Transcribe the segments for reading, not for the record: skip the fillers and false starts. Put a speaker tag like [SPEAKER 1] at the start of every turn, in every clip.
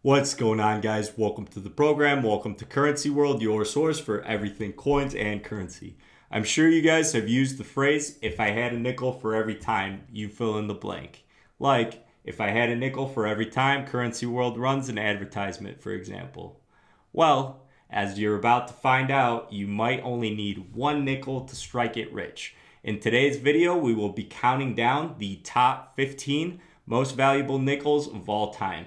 [SPEAKER 1] What's going on, guys? Welcome to the program. Welcome to Currency World, your source for everything coins and currency. I'm sure you guys have used the phrase, if I had a nickel for every time you fill in the blank. Like, if I had a nickel for every time Currency World runs an advertisement, for example. Well, as you're about to find out, you might only need one nickel to strike it rich. In today's video, we will be counting down the top 15 most valuable nickels of all time.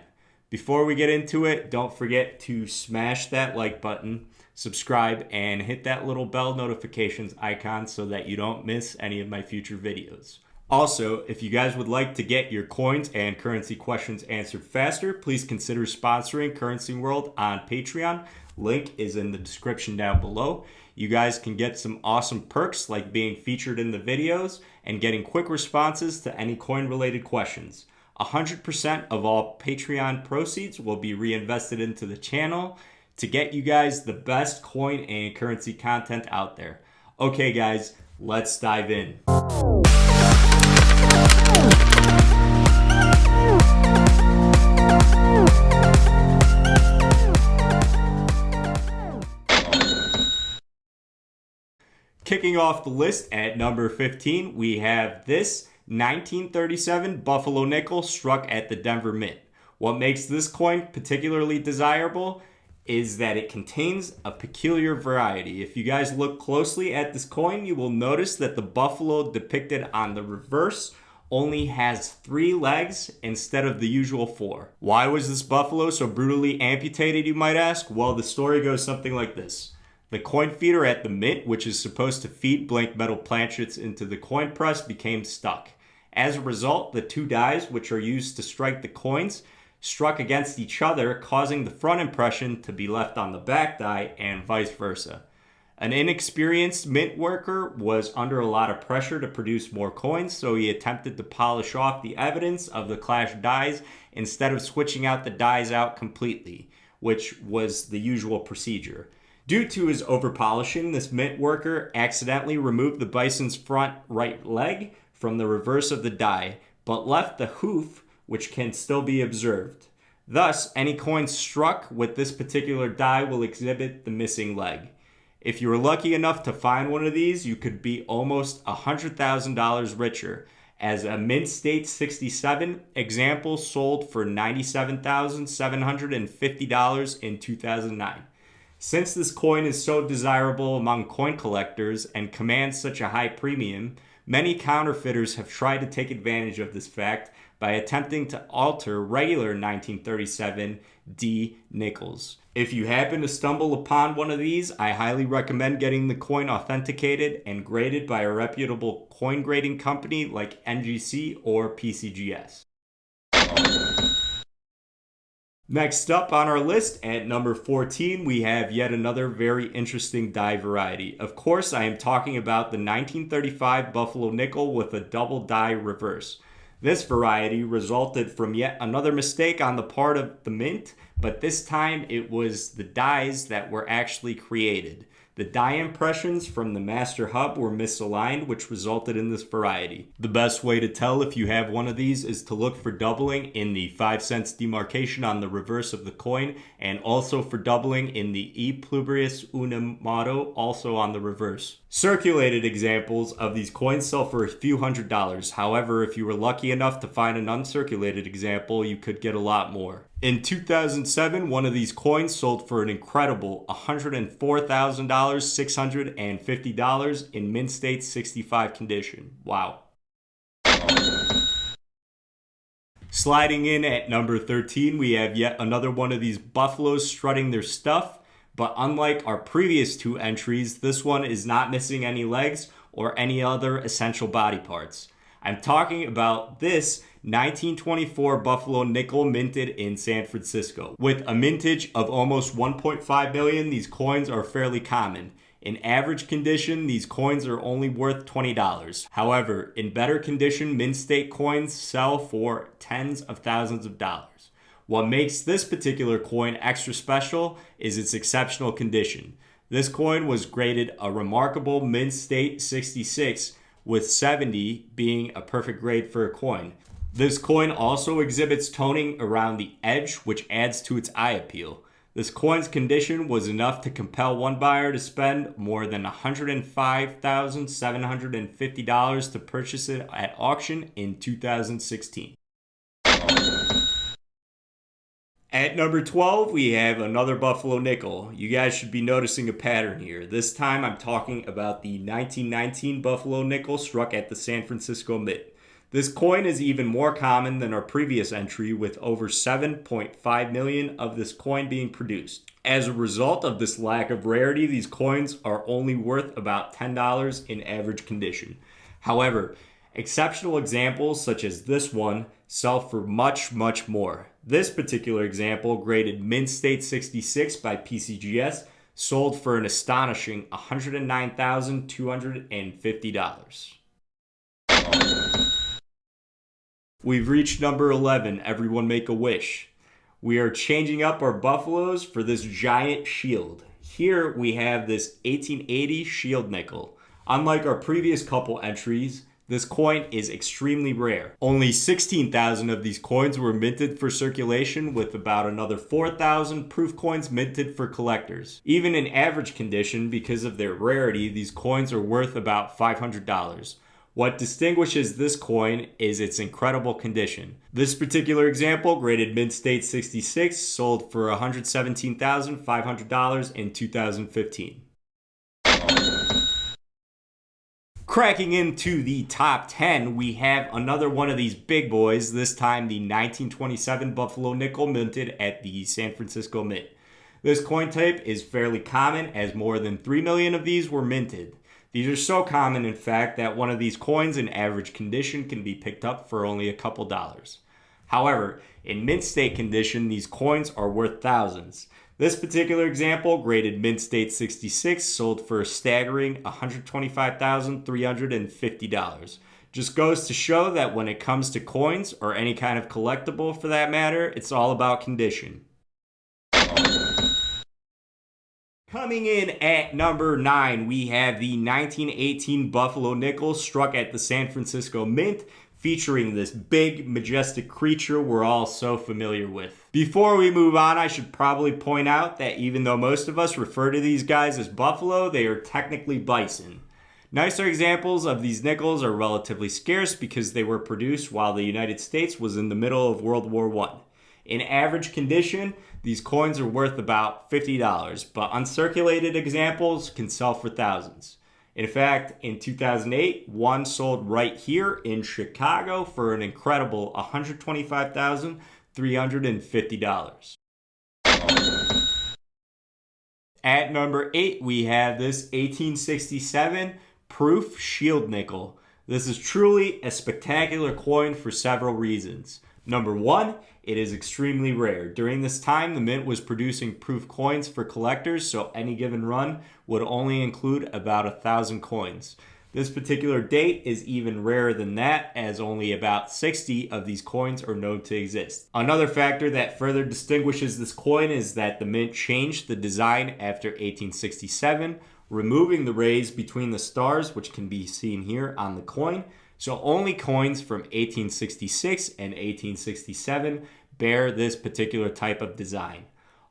[SPEAKER 1] Before we get into it, don't forget to smash that like button, subscribe, and hit that little bell notifications icon so that you don't miss any of my future videos. Also, if you guys would like to get your coins and currency questions answered faster, please consider sponsoring Currency World on Patreon. Link is in the description down below. You guys can get some awesome perks like being featured in the videos and getting quick responses to any coin-related questions. 100% of all Patreon proceeds will be reinvested into the channel to get you guys the best coin and currency content out there. Okay, guys, let's dive in. Kicking off the list at number 15, we have this 1937 Buffalo nickel struck at the Denver Mint. What makes this coin particularly desirable is that it contains a peculiar variety. If you guys look closely at this coin, you will notice that the buffalo depicted on the reverse only has 3 legs instead of the usual 4. Why was this buffalo so brutally amputated, you might ask? Well, the story goes something like this. The coin feeder at the mint, which is supposed to feed blank metal planchets into the coin press, became stuck. As a result, the 2 dies, which are used to strike the coins, struck against each other, causing the front impression to be left on the back die and vice versa. An inexperienced mint worker was under a lot of pressure to produce more coins, so he attempted to polish off the evidence of the clashed dies instead of switching out the dies out completely, which was the usual procedure. Due to his overpolishing, this mint worker accidentally removed the bison's front right leg from the reverse of the die, but left the hoof, which can still be observed. Thus, any coin struck with this particular die will exhibit the missing leg. If you were lucky enough to find one of these, you could be almost $100,000 richer, as a Mint State 67 example sold for $97,750 in 2009. Since this coin is so desirable among coin collectors and commands such a high premium, many counterfeiters have tried to take advantage of this fact by attempting to alter regular 1937 D nickels. If you happen to stumble upon one of these, I highly recommend getting the coin authenticated and graded by a reputable coin grading company like NGC or PCGS. Next up on our list at number 14, we have yet another very interesting die variety. Of course, I am talking about the 1935 Buffalo nickel with a double die reverse. This variety resulted from yet another mistake on the part of the mint, but this time it was the dies that were actually created. The die impressions from the master hub were misaligned, which resulted in this variety. The best way to tell if you have one of these is to look for doubling in the 5 cents demarcation on the reverse of the coin, and also for doubling in the E pluribus unum motto, also on the reverse. Circulated examples of these coins sell for a few $100s. However, if you were lucky enough to find an uncirculated example, you could get a lot more. In 2007, one of these coins sold for an incredible $104,650 in Mint State 65 condition. Wow. Sliding in at number 13, we have yet another one of these buffaloes strutting their stuff, but unlike our previous 2 entries, this one is not missing any legs or any other essential body parts. I'm talking about this 1924 Buffalo nickel minted in San Francisco. With a mintage of almost 1.5 million, these coins are fairly common. In average condition, these coins are only worth $20. However, in better condition, Mint State coins sell for tens of thousands of dollars. What makes this particular coin extra special is its exceptional condition. This coin was graded a remarkable Mint State 66, with 70 being a perfect grade for a coin. This coin also exhibits toning around the edge, which adds to its eye appeal. This coin's condition was enough to compel one buyer to spend more than $105,750 to purchase it at auction in 2016. At number 12, we have another Buffalo nickel. You guys should be noticing a pattern here. This time I'm talking about the 1919 Buffalo nickel struck at the San Francisco Mint. This coin is even more common than our previous entry, with over 7.5 million of this coin being produced. As a result of this lack of rarity, these coins are only worth about $10 in average condition. However, exceptional examples such as this one sell for much, much more. This particular example, graded Mint State 66 by PCGS, sold for an astonishing $109,250. We've reached number 11, everyone make a wish. We are changing up our buffaloes for this giant shield. Here we have this 1880 shield nickel. Unlike our previous couple entries, this coin is extremely rare. Only 16,000 of these coins were minted for circulation, with about another 4,000 proof coins minted for collectors. Even in average condition, because of their rarity, these coins are worth about $500. What distinguishes this coin is its incredible condition. This particular example, graded Mint State 66, sold for $117,500 in 2015. Cracking into the top 10, we have another one of these big boys, this time the 1927 Buffalo nickel minted at the San Francisco Mint. This coin type is fairly common, as more than 3 million of these were minted. These are so common, in fact, that one of these coins in average condition can be picked up for only a couple dollars. However, in mint state condition, these coins are worth thousands. This particular example, graded Mint State 66, sold for a staggering $125,350. Just goes to show that when it comes to coins, or any kind of collectible for that matter, it's all about condition. Coming in at number 9, we have the 1918 Buffalo nickel struck at the San Francisco Mint, featuring this big, majestic creature we're all so familiar with. Before we move on, I should probably point out that even though most of us refer to these guys as buffalo, they are technically bison. Nicer examples of these nickels are relatively scarce because they were produced while the United States was in the middle of World War I. In average condition, these coins are worth about $50, but uncirculated examples can sell for thousands. In fact, in 2008, one sold right here in Chicago for an incredible $125,350. At number 8, we have this 1867 proof shield nickel. This is truly a spectacular coin for several reasons. Number 1, it is extremely rare. During this time, the mint was producing proof coins for collectors, so any given run would only include about 1,000 coins. This particular date is even rarer than that, as only about 60 of these coins are known to exist. Another factor that further distinguishes this coin is that the mint changed the design after 1867, removing the rays between the stars, which can be seen here on the coin. So only coins from 1866 and 1867 bear this particular type of design.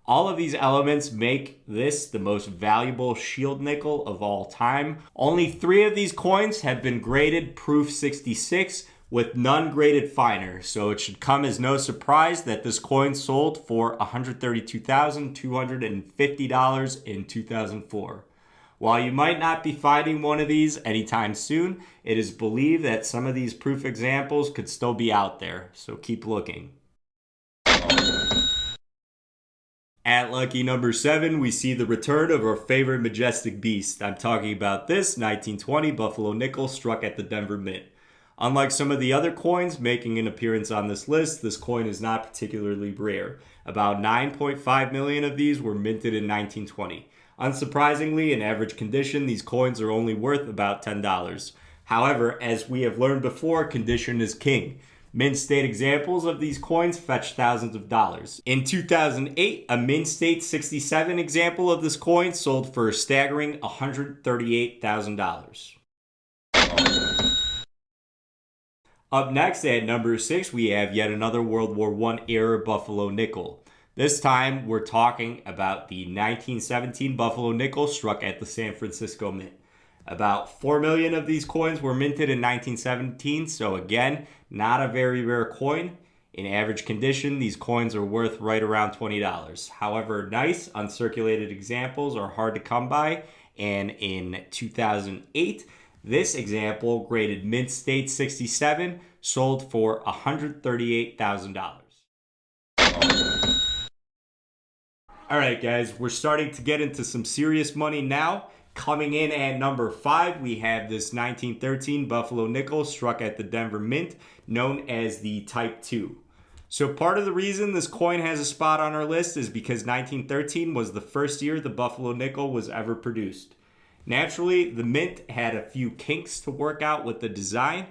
[SPEAKER 1] All of these elements make this the most valuable shield nickel of all time. Only 3 of these coins have been graded proof 66, with none graded finer, so it should come as no surprise that this coin sold for $132,250 in 2004. While you might not be finding one of these anytime soon, it is believed that some of these proof examples could still be out there, so keep looking. At lucky number 7, we see the return of our favorite majestic beast. I'm talking about this 1920 Buffalo nickel struck at the Denver Mint. Unlike some of the other coins making an appearance on this list, this coin is not particularly rare. About 9.5 million of these were minted in 1920. Unsurprisingly, in average condition, these coins are only worth about $10. However, as we have learned before, condition is king. Mint State examples of these coins fetch thousands of dollars. In 2008, a Mint State 67 example of this coin sold for a staggering $138,000. Up next at number 6, we have yet another World War I era Buffalo nickel. This time, we're talking about the 1917 Buffalo nickel struck at the San Francisco Mint. About 4 million of these coins were minted in 1917, so again, not a very rare coin. In average condition, these coins are worth right around $20. However, nice, uncirculated examples are hard to come by, and in 2008, this example, graded mint state 67, sold for $138,000. All right, guys, we're starting to get into some serious money now. Coming in at number 5, we have this 1913 Buffalo nickel struck at the Denver Mint, known as the Type 2. So part of the reason this coin has a spot on our list is because 1913 was the first year the Buffalo nickel was ever produced. Naturally, the mint had a few kinks to work out with the design.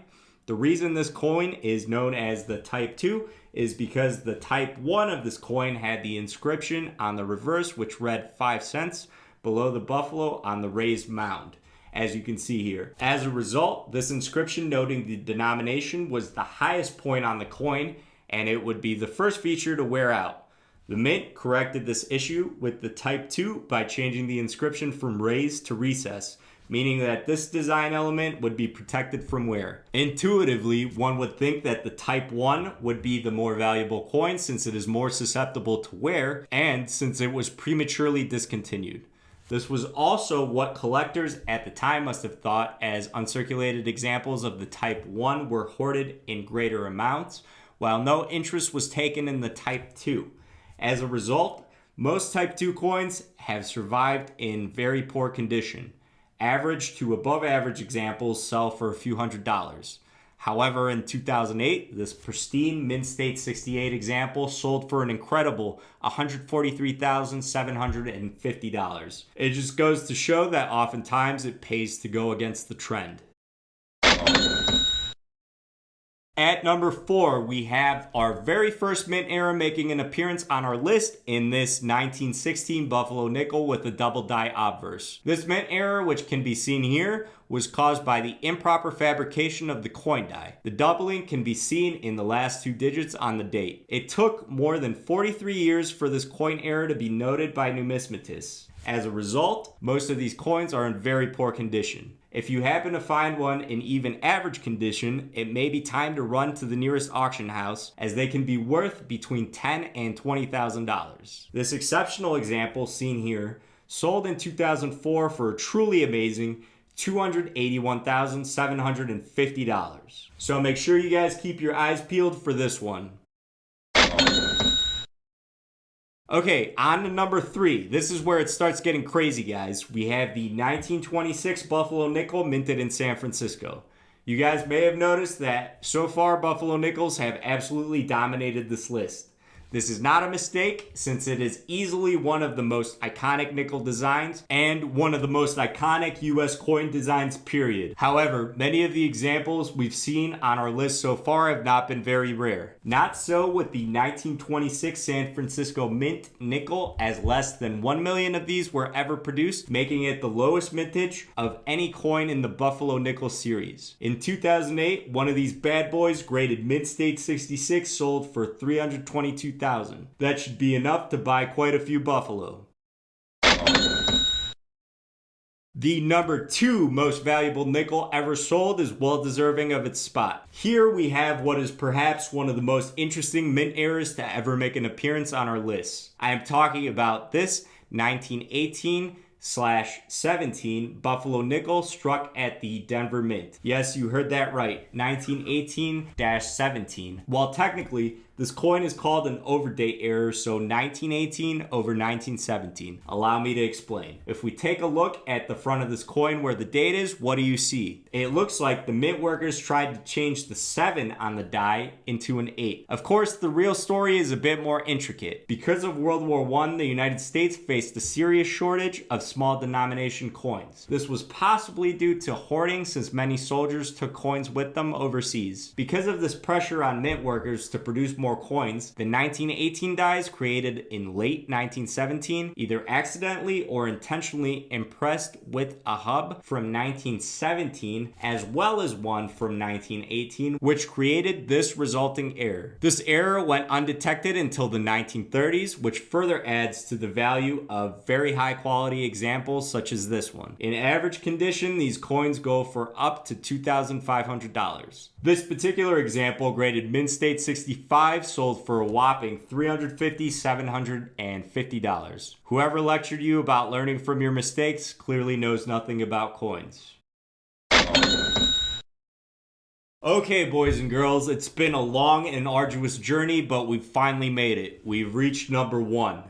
[SPEAKER 1] The reason this coin is known as the Type 2 is because the Type 1 of this coin had the inscription on the reverse, which read 5 cents, below the buffalo on the raised mound, as you can see here. As a result, this inscription noting the denomination was the highest point on the coin, and it would be the first feature to wear out. The mint corrected this issue with the Type 2 by changing the inscription from raised to recess, meaning that this design element would be protected from wear. Intuitively, one would think that the Type 1 would be the more valuable coin since it is more susceptible to wear and since it was prematurely discontinued. This was also what collectors at the time must have thought, as uncirculated examples of the Type 1 were hoarded in greater amounts, while no interest was taken in the Type 2. As a result, most Type 2 coins have survived in very poor condition. Average to above average examples sell for a few $100s. However, in 2008, this pristine mint state 68 example sold for an incredible $143,750. It just goes to show that oftentimes it pays to go against the trend. At number 4, we have our very first mint era making an appearance on our list in this 1916 Buffalo nickel with a double die obverse. This mint error, which can be seen here, was caused by the improper fabrication of the coin die. The doubling can be seen in the last 2 digits on the date. It took more than 43 years for this coin error to be noted by numismatists. As a result, most of these coins are in very poor condition. If you happen to find one in even average condition, it may be time to run to the nearest auction house, as they can be worth between $10,000 and $20,000. This exceptional example seen here sold in 2004 for a truly amazing $281,750. So make sure you guys keep your eyes peeled for this one. Okay, on to number 3. This is where it starts getting crazy, guys. We have the 1926 Buffalo nickel minted in San Francisco. You guys may have noticed that so far Buffalo nickels have absolutely dominated this list. This is not a mistake, since it is easily one of the most iconic nickel designs and one of the most iconic US coin designs, period. However, many of the examples we've seen on our list so far have not been very rare. Not so with the 1926 San Francisco Mint nickel, as less than 1 million of these were ever produced, making it the lowest mintage of any coin in the Buffalo nickel series. In 2008, one of these bad boys, graded mint state 66, sold for $322,000. That should be enough to buy quite a few Buffalo. The number 2 most valuable nickel ever sold is well deserving of its spot. Here we have what is perhaps one of the most interesting mint errors to ever make an appearance on our list. I am talking about this 1918/17 Buffalo nickel struck at the Denver Mint. Yes, you heard that right, 1918-17. While technically this coin is called an overdate error, so 1918 over 1917. Allow me to explain. If we take a look at the front of this coin where the date is, what do you see? It looks like the mint workers tried to change the 7 on the die into an 8. Of course, the real story is a bit more intricate. Because of World War I, the United States faced a serious shortage of small denomination coins. This was possibly due to hoarding, since many soldiers took coins with them overseas. Because of this pressure on mint workers to produce more more coins. The 1918 dies, created in late 1917, either accidentally or intentionally impressed with a hub from 1917, as well as one from 1918, which created this resulting error. This error went undetected until the 1930s, which further adds to the value of very high quality examples such as this one. In average condition, these coins go for up to $2,500. This particular example, graded Mint State 65, sold for a whopping $350, $750. Whoever lectured you about learning from your mistakes clearly knows nothing about coins. Okay, boys and girls, it's been a long and arduous journey, but we've finally made it. We've reached number 1.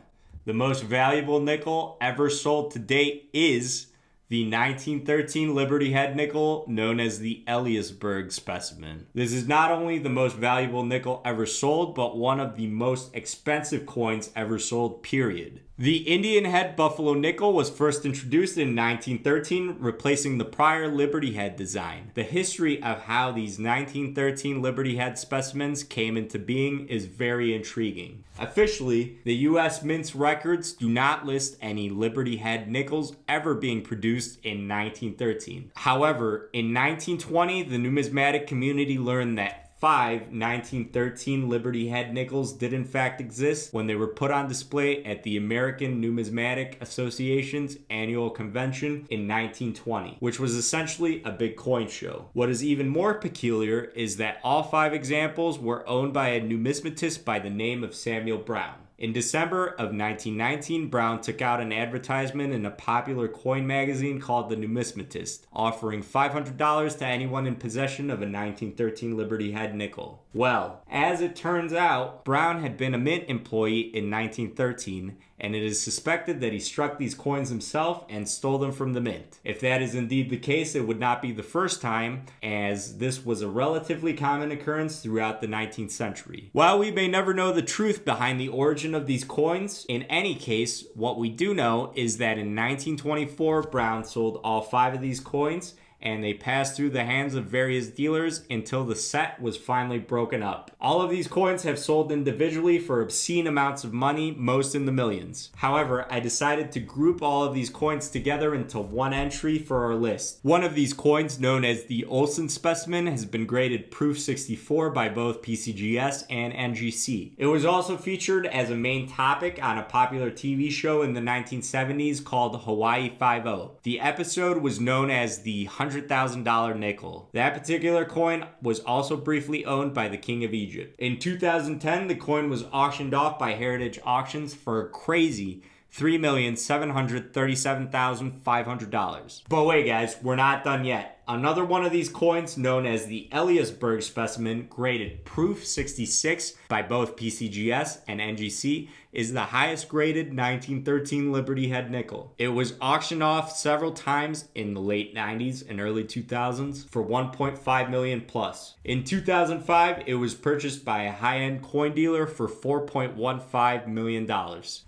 [SPEAKER 1] The most valuable nickel ever sold to date is the 1913 Liberty Head nickel, known as the Elliasburg specimen. This is not only the most valuable nickel ever sold, but one of the most expensive coins ever sold, period. The Indian Head Buffalo nickel was first introduced in 1913, replacing the prior Liberty Head design. The history of how these 1913 Liberty Head specimens came into being is very intriguing. Officially, the U.S. Mint's records do not list any Liberty Head nickels ever being produced in 1913. However, in 1920, the numismatic community learned that 5 1913 Liberty Head nickels did in fact exist when they were put on display at the American Numismatic Association's annual convention in 1920, which was essentially a big coin show. What is even more peculiar is that all 5 examples were owned by a numismatist by the name of Samuel Brown. In December of 1919, Brown took out an advertisement in a popular coin magazine called The Numismatist, offering $500 to anyone in possession of a 1913 Liberty Head nickel. Well, as it turns out, Brown had been a Mint employee in 1913, and it is suspected that he struck these coins himself and stole them from the Mint. If that is indeed the case, it would not be the first time, as this was a relatively common occurrence throughout the 19th century. While we may never know the truth behind the origin of these coins, in any case, what we do know is that in 1924, Brown sold all 5 of these coins, and they passed through the hands of various dealers until the set was finally broken up. All of these coins have sold individually for obscene amounts of money, most in the millions. However, I decided to group all of these coins together into one entry for our list. One of these coins, known as the Olsen specimen, has been graded Proof 64 by both PCGS and NGC. It was also featured as a main topic on a popular TV show in the 1970s called Hawaii Five-0. The episode was known as the $100,000 nickel. That particular coin was also briefly owned by the King of Egypt. In 2010, the coin was auctioned off by Heritage Auctions for a crazy $3,737,500. But wait guys, we're not done yet. Another one of these coins, known as the Elliasburg specimen, graded Proof 66 by both PCGS and NGC, is the highest graded 1913 Liberty Head nickel. It was auctioned off several times in the late 90s and early 2000s for $1.5 million plus. In 2005, it was purchased by a high-end coin dealer for $4.15 million.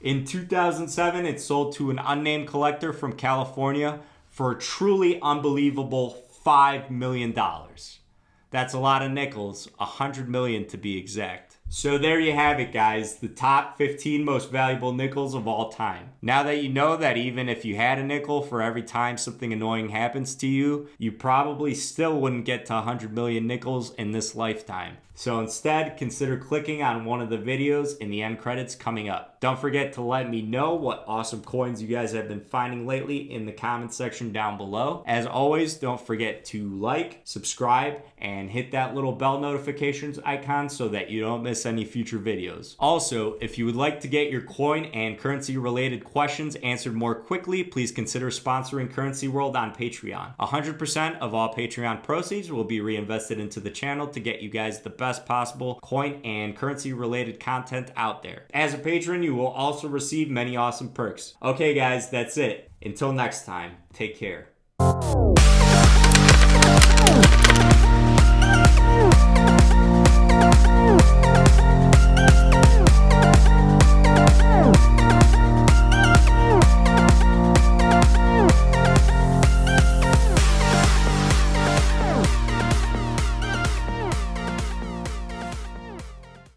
[SPEAKER 1] In 2007, it sold to an unnamed collector from California for a truly unbelievable $5 million. That's a lot of nickels, 100 million to be exact. So there you have it, guys, the top 15 most valuable nickels of all time. Now that you know that even if you had a nickel for every time something annoying happens to you, you probably still wouldn't get to 100 million nickels in this lifetime. So instead, consider clicking on one of the videos in the end credits coming up. Don't forget to let me know what awesome coins you guys have been finding lately in the comment section down below. As always, don't forget to like, subscribe, and hit that little bell notifications icon so that you don't miss any future videos. Also, if you would like to get your coin and currency related questions answered more quickly, please consider sponsoring Currency World on Patreon. 100% of all Patreon proceeds will be reinvested into the channel to get you guys the best possible coin and currency related content out there. As a patron, you will also receive many awesome perks. Okay guys, that's it. Until next time, take care.